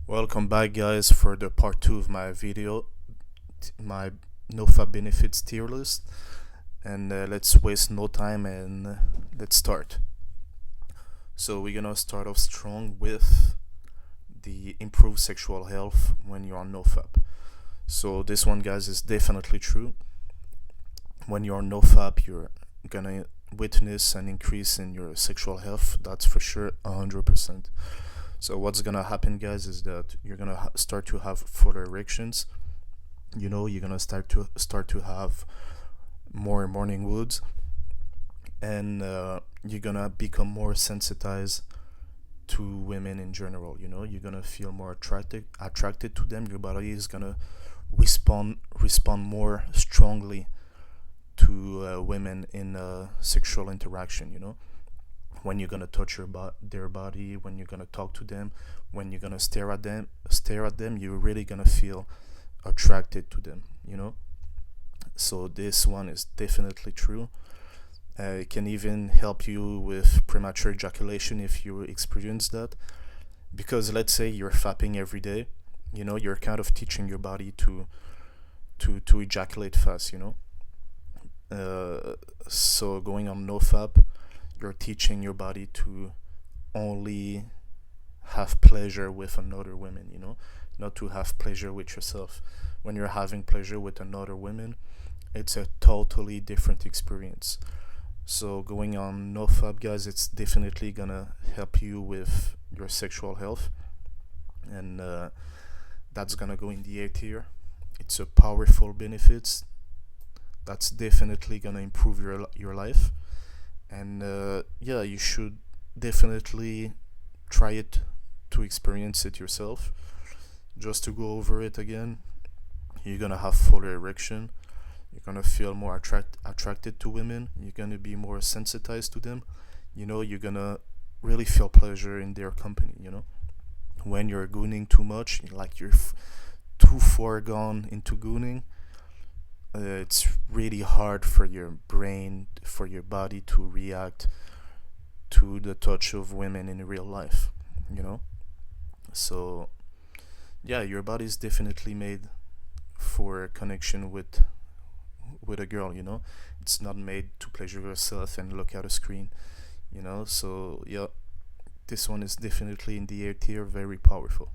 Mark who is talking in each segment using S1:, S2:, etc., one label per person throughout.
S1: Welcome back, guys, for the part 2 of my video, my NoFap benefits tier list. And let's waste no time and let's start. So we're gonna start off strong with the improved sexual health when you're on NoFap. So this one, guys, is definitely true. When you're on NoFap, you're gonna witness an increase in your sexual health. That's for sure, 100%. So what's gonna happen, guys, is that you're gonna start to have fuller erections. You're gonna start to have more morning woods, and you're gonna become more sensitized to women in general. You're gonna feel more attracted to them. Your body is gonna respond more strongly to women in sexual interaction. When you're gonna touch their body, when you're gonna talk to them, when you're gonna stare at them, you're really gonna feel attracted to them. So this one is definitely true. It can even help you with premature ejaculation if you experience that, because let's say you're fapping every day. You're kind of teaching your body to ejaculate fast. So going on NoFap, you're teaching your body to only have pleasure with another woman, not to have pleasure with yourself. When you're having pleasure with another woman, it's a totally different experience. So going on NoFap, guys, it's definitely gonna help you with your sexual health, and that's gonna go in the A tier. It's a powerful benefits. That's definitely gonna improve your life. And yeah, you should definitely try it to experience it yourself. Just to go over it again, you're gonna have fuller erection, you're gonna feel more attracted to women, you're gonna be more sensitized to them. You're gonna really feel pleasure in their company. When you're gooning too much, like you're too far gone into gooning, it's really hard for your brain, for your body to react to the touch of women in real life. So yeah, your body is definitely made for a connection with a girl. It's not made to pleasure yourself and look at a screen. So yeah, this one is definitely in the A tier, very powerful.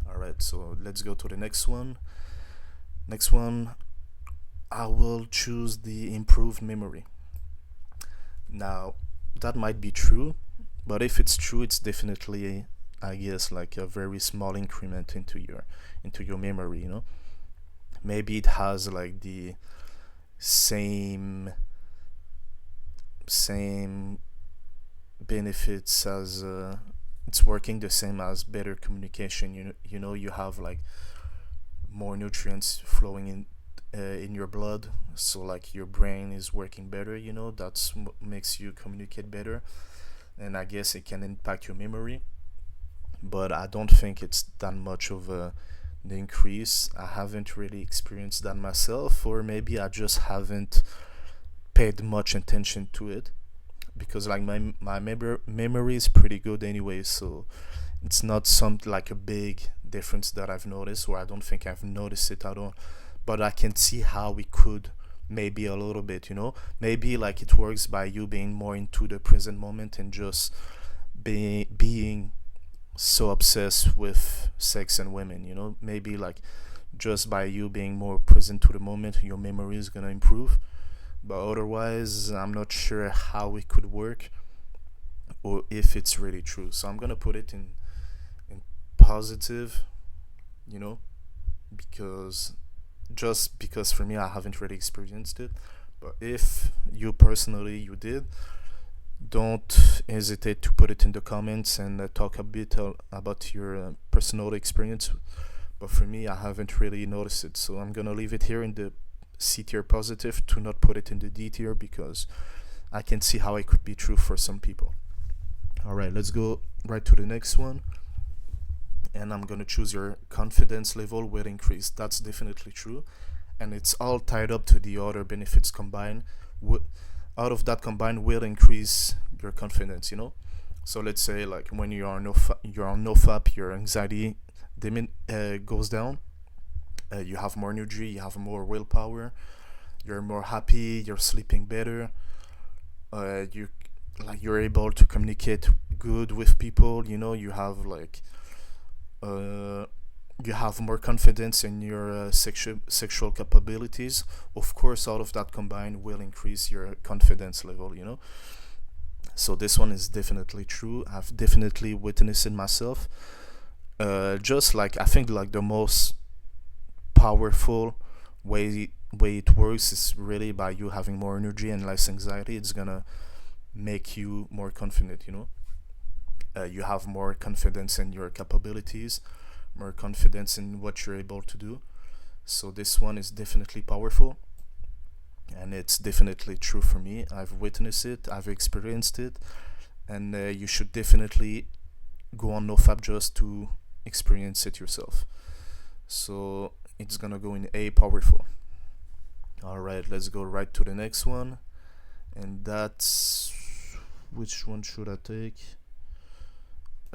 S1: Alright, so let's go to the next one. I will choose the improved memory. Now, that might be true, but if it's true, it's definitely, I guess, like a very small increment into your memory. Maybe it has like the same benefits as it's working the same as better communication. You have like more nutrients flowing in your blood, so like your brain is working better. That's what makes you communicate better, and I guess it can impact your memory, but I don't think it's that much of the increase. I haven't really experienced that myself, or maybe I just haven't paid much attention to it, because like my memory is pretty good anyway, so it's not something like a big difference that I've noticed, or I don't think I've noticed it at all. But I can see how we could maybe a little bit. Maybe like it works by you being more into the present moment and just being so obsessed with sex and women. Maybe like just by you being more present to the moment, your memory is gonna improve. But otherwise, I'm not sure how it could work, or if it's really true. So I'm gonna put it in positive, because for me, I haven't really experienced it. But if you personally you did, don't hesitate to put it in the comments and talk a bit about your personal experience. But for me, I haven't really noticed it, so I'm gonna leave it here in the C tier positive, to not put it in the D tier, because I can see how it could be true for some people. Alright, let's go right to the next one. And I'm gonna choose your confidence level will increase. That's definitely true, and it's all tied up to the other benefits combined. Out of that combined will increase your confidence. So let's say like when you're on NoFap, your anxiety goes down. You have more energy, you have more willpower, you're more happy, you're sleeping better. You're able to communicate good with people. You have uh, you have more confidence in your sexual capabilities. Of course, all of that combined will increase your confidence level. So this one is definitely true. I've definitely witnessed it myself. Just like I think like the most powerful way it works is really by you having more energy and less anxiety. It's gonna make you more confident. You have more confidence in your capabilities, more confidence in what you're able to do. So this one is definitely powerful, and it's definitely true for me. I've witnessed it, I've experienced it, and you should definitely go on NoFap just to experience it yourself. So it's gonna go in A, powerful. All right, let's go right to the next one, and that's, which one should I take?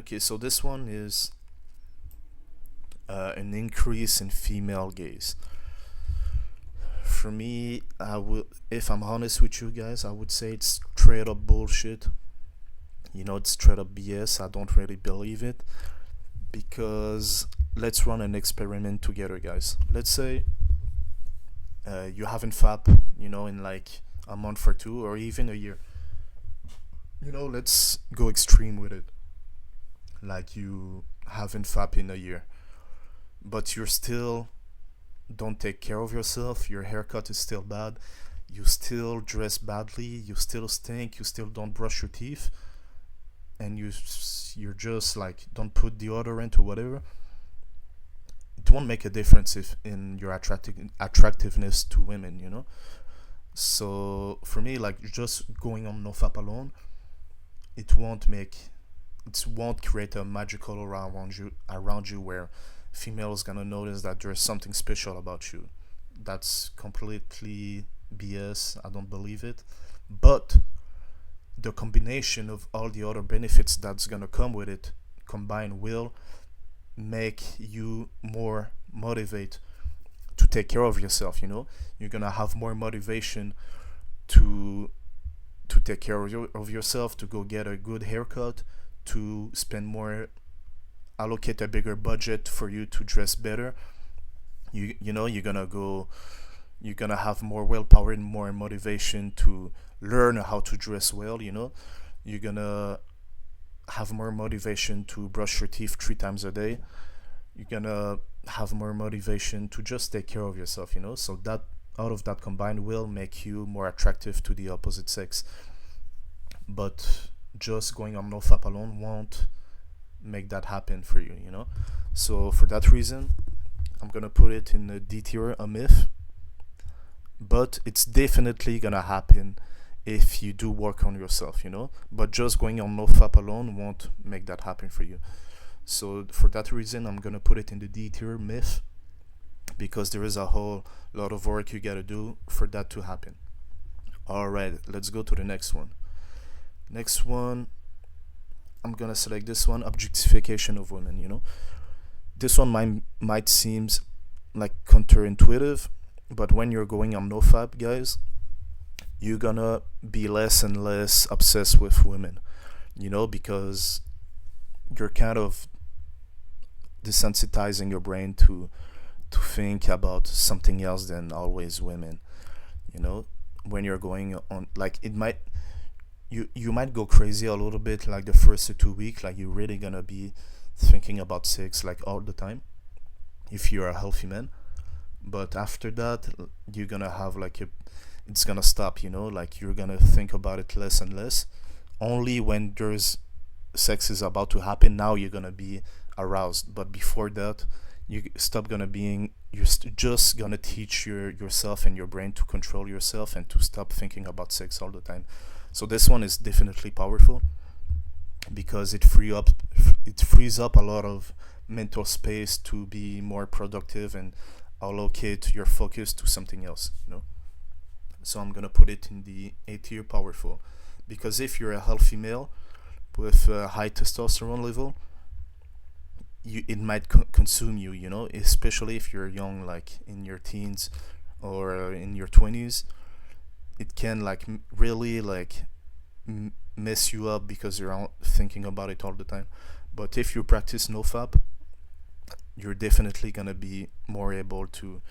S1: Okay, so this one is an increase in female gaze. For me, if I'm honest with you guys, I would say it's straight up bullshit. It's straight up BS. I don't really believe it, because let's run an experiment together, guys. Let's say you haven't FAP, in like a month or two, or even a year. Let's go extreme with it. Like you haven't FAP in a year, but you're still don't take care of yourself. Your haircut is still bad. You still dress badly. You still stink. You still don't brush your teeth, and you're just like don't put deodorant or whatever. It won't make a difference if in your attractiveness to women. So for me, like just going on NoFap alone, it won't create a magical aura around you where females gonna notice that there's something special about you. That's completely BS. I don't believe it. But the combination of all the other benefits that's gonna come with it combined will make you more motivated to take care of yourself. You're gonna have more motivation to take care of yourself, to go get a good haircut, to spend more, allocate a bigger budget for you to dress better. You're gonna have more willpower and more motivation to learn how to dress well. You're gonna have more motivation to brush your teeth 3 times a day. You're gonna have more motivation to just take care of yourself. So that out of that combined will make you more attractive to the opposite sex. But just going on NoFap alone won't make that happen for you. So for that reason, I'm gonna put it in the D tier, a myth. But it's definitely gonna happen if you do work on yourself. But just going on NoFap alone won't make that happen for you. So for that reason, I'm gonna put it in the D tier, myth, because there is a whole lot of work you gotta do for that to happen. All right, let's go to the next one. Next one, I'm gonna select this one, objectification of women. This one might seem like counterintuitive, but when you're going on NoFap, guys, you're gonna be less and less obsessed with women, because you're kind of desensitizing your brain to think about something else than always women. When you're going on, like you might go crazy a little bit, like the first 2 weeks, like you're really gonna be thinking about sex like all the time if you're a healthy man. But after that, you're gonna have it's gonna stop. Like you're gonna think about it less and less. Only when there's sex is about to happen, now you're gonna be aroused. But before that, you're just gonna teach yourself and your brain to control yourself and to stop thinking about sex all the time. So this one is definitely powerful because it frees up a lot of mental space to be more productive and allocate your focus to something else. So I'm gonna put it in the A tier, powerful, because if you're a healthy male, with a high testosterone level, it might consume you, especially if you're young, like in your teens or in your 20s. It can like really like mess you up because you're thinking about it all the time. But if you practice NoFap, you're definitely gonna be more able to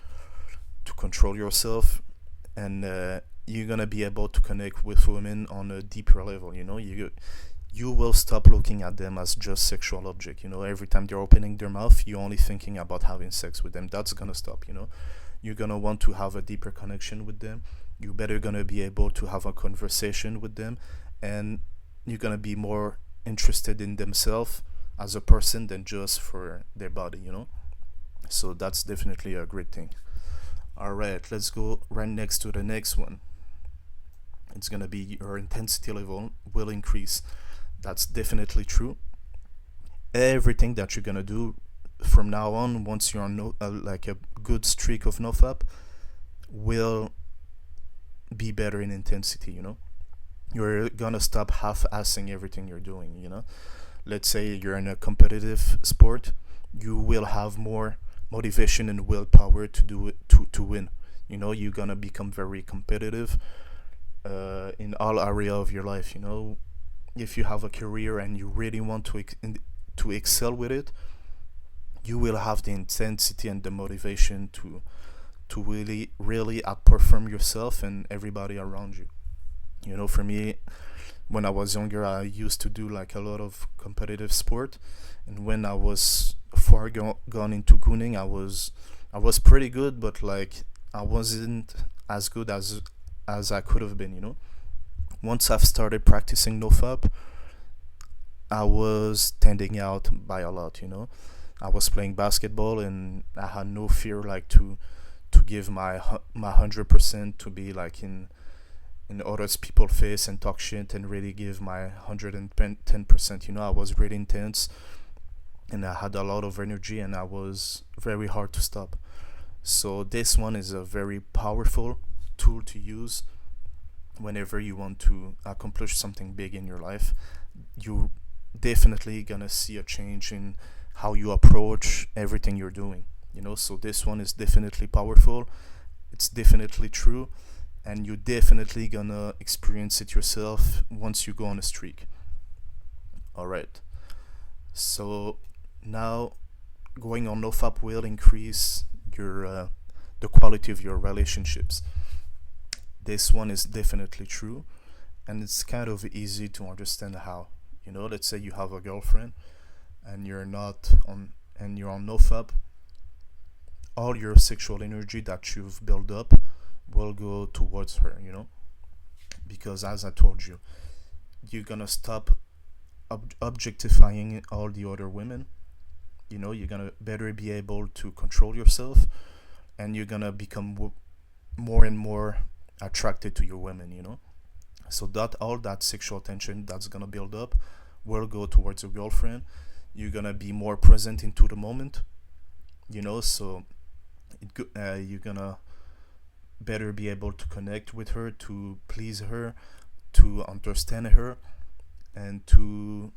S1: control yourself, and you're gonna be able to connect with women on a deeper level. You will stop looking at them as just sexual object. Every time they're opening their mouth, you're only thinking about having sex with them. That's gonna stop. You're gonna want to have a deeper connection with them. You're better gonna be able to have a conversation with them, and you're gonna be more interested in themselves as a person than just for their body. So that's definitely a great thing. All right, let's go right next to the next one. It's gonna be your intensity level will increase. That's definitely true. Everything that you're gonna do from now on, once you're on like a good streak of NoFap, will be better in intensity. You're gonna stop half-assing everything you're doing. Let's say you're in a competitive sport, you will have more motivation and willpower to do it, to win. You're gonna become very competitive in all area of your life. If you have a career and you really want to excel with it, you will have the intensity and the motivation to really outperform yourself and everybody around you. For me, when I was younger, I used to do like a lot of competitive sport, and when I was far gone into gooning, I was pretty good, but like I wasn't as good as I could have been. Once I've started practicing NoFap, I was standing out by a lot. I was playing basketball, and I had no fear like to give my 100%, to be like in other people's face and talk shit and really give my 110%. I was really intense, and I had a lot of energy, and I was very hard to stop. So this one is a very powerful tool to use whenever you want to accomplish something big in your life. You definitely gonna see a change in how you approach everything you're doing. So this one is definitely powerful. It's definitely true, and you're definitely gonna experience it yourself once you go on a streak. All right. So now, going on NoFap will increase your the quality of your relationships. This one is definitely true, and it's kind of easy to understand how. Let's say you have a girlfriend, and you're on NoFap. All your sexual energy that you've built up will go towards her. Because as I told you, you're gonna stop objectifying all the other women. You're gonna better be able to control yourself, and you're gonna become more and more attracted to your women. So that all that sexual tension that's gonna build up will go towards your girlfriend. You're gonna be more present into the moment. So you're gonna better be able to connect with her, to please her, to understand her, and to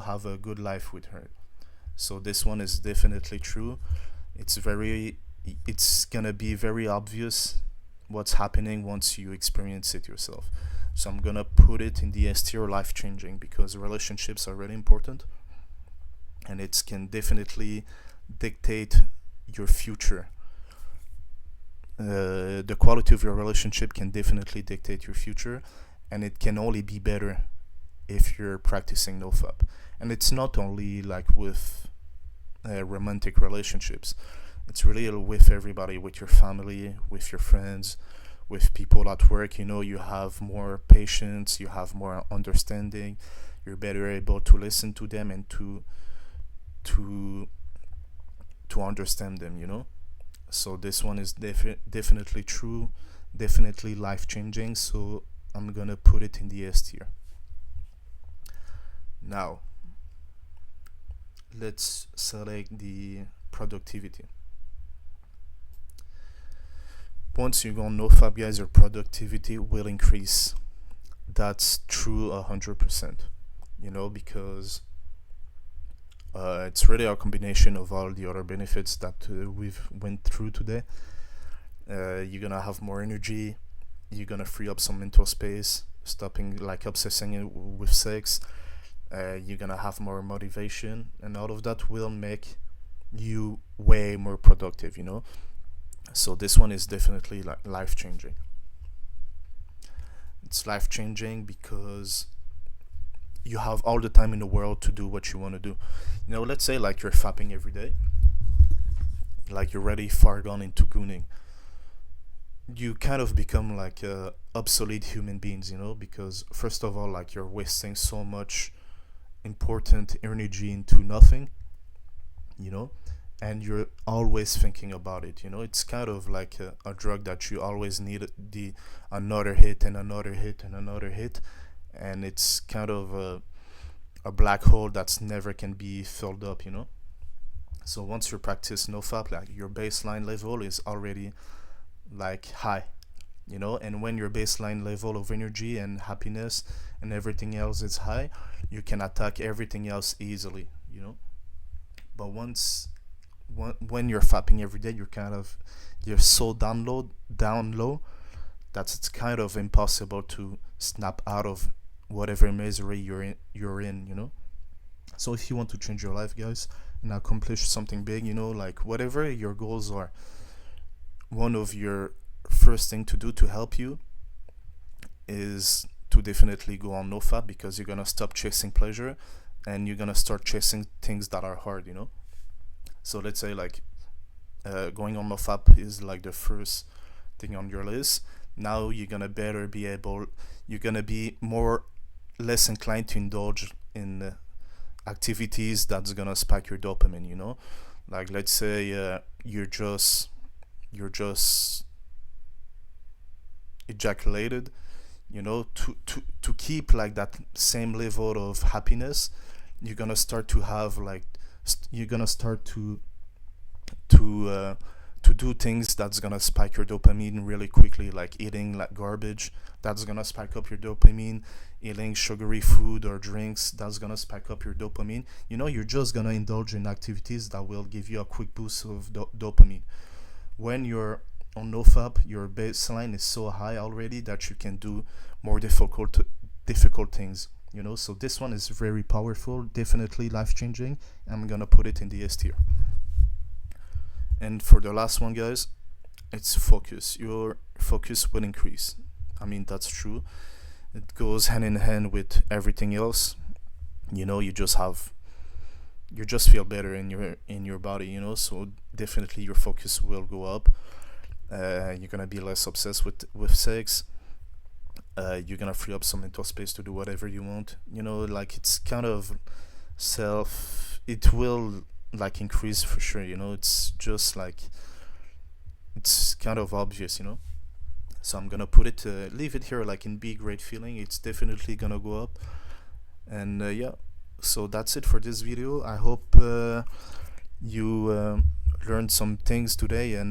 S1: have a good life with her. So this one is definitely true. It's gonna be very obvious what's happening once you experience it yourself. So I'm gonna put it in the S tier, life changing, because relationships are really important, and it can definitely dictate your future. The quality of your relationship can definitely dictate your future, and it can only be better if you're practicing NoFap. And it's not only like with romantic relationships. It's really with everybody, with your family, with your friends, with people at work. You have more patience, you have more understanding, you're better able to listen to them and to understand them. So this one is definitely true, definitely life changing. So I'm gonna put it in the S tier. Now let's select the productivity. Once you go on NoFap, guys, your productivity will increase. That's true 100%. because it's really a combination of all the other benefits that we've went through today. You're gonna have more energy, you're gonna free up some mental space, stopping like obsessing with sex. You're gonna have more motivation, and all of that will make you way more productive. So this one is definitely like life changing. It's life changing because you have all the time in the world to do what you want to do. Let's say like you're fapping every day, like you're already far gone into gooning. You kind of become like obsolete human beings, because first of all, like you're wasting so much important energy into nothing, you know, and you're always thinking about it. It's kind of like a drug that you always need the another hit and another hit and another hit, and it's kind of a black hole that's never can be filled up. So once you practice NoFap, like your baseline level is already like high, and when your baseline level of energy and happiness and everything else is high, you can attack everything else easily. But when you're fapping every day, you're so down low that it's kind of impossible to snap out of whatever misery you're in. So if you want to change your life, guys, and accomplish something big, like whatever your goals are, one of your first thing to do to help you is to definitely go on NoFap, because you're gonna stop chasing pleasure and you're gonna start chasing things that are hard. So let's say like going on NoFap is like the first thing on your list. Now you're gonna be less inclined to indulge in activities that's gonna spike your dopamine. Like let's say you're just ejaculated, to keep like that same level of happiness, you're gonna start to have like you're gonna start to do things that's gonna spike your dopamine really quickly, like eating like garbage. That's gonna spike up your dopamine. Eating sugary food or drinks, that's gonna spike up your dopamine. You're just gonna indulge in activities that will give you a quick boost of dopamine. When you're on NoFap, your baseline is so high already that you can do more difficult things. So this one is very powerful, definitely life changing. I'm gonna put it in the S tier. And for the last one, guys, it's focus. Your focus will increase. I mean, that's true. It goes hand in hand with everything else. You just feel better in your body. So definitely your focus will go up. You're gonna be less obsessed with sex. You're gonna free up some mental space to do whatever you want. Like it's kind of it will like increase for sure. It's just like it's kind of obvious. So I'm gonna leave it here like in B grade feeling. It's definitely gonna go up. And yeah, so that's it for this video. I hope you learned some things today, and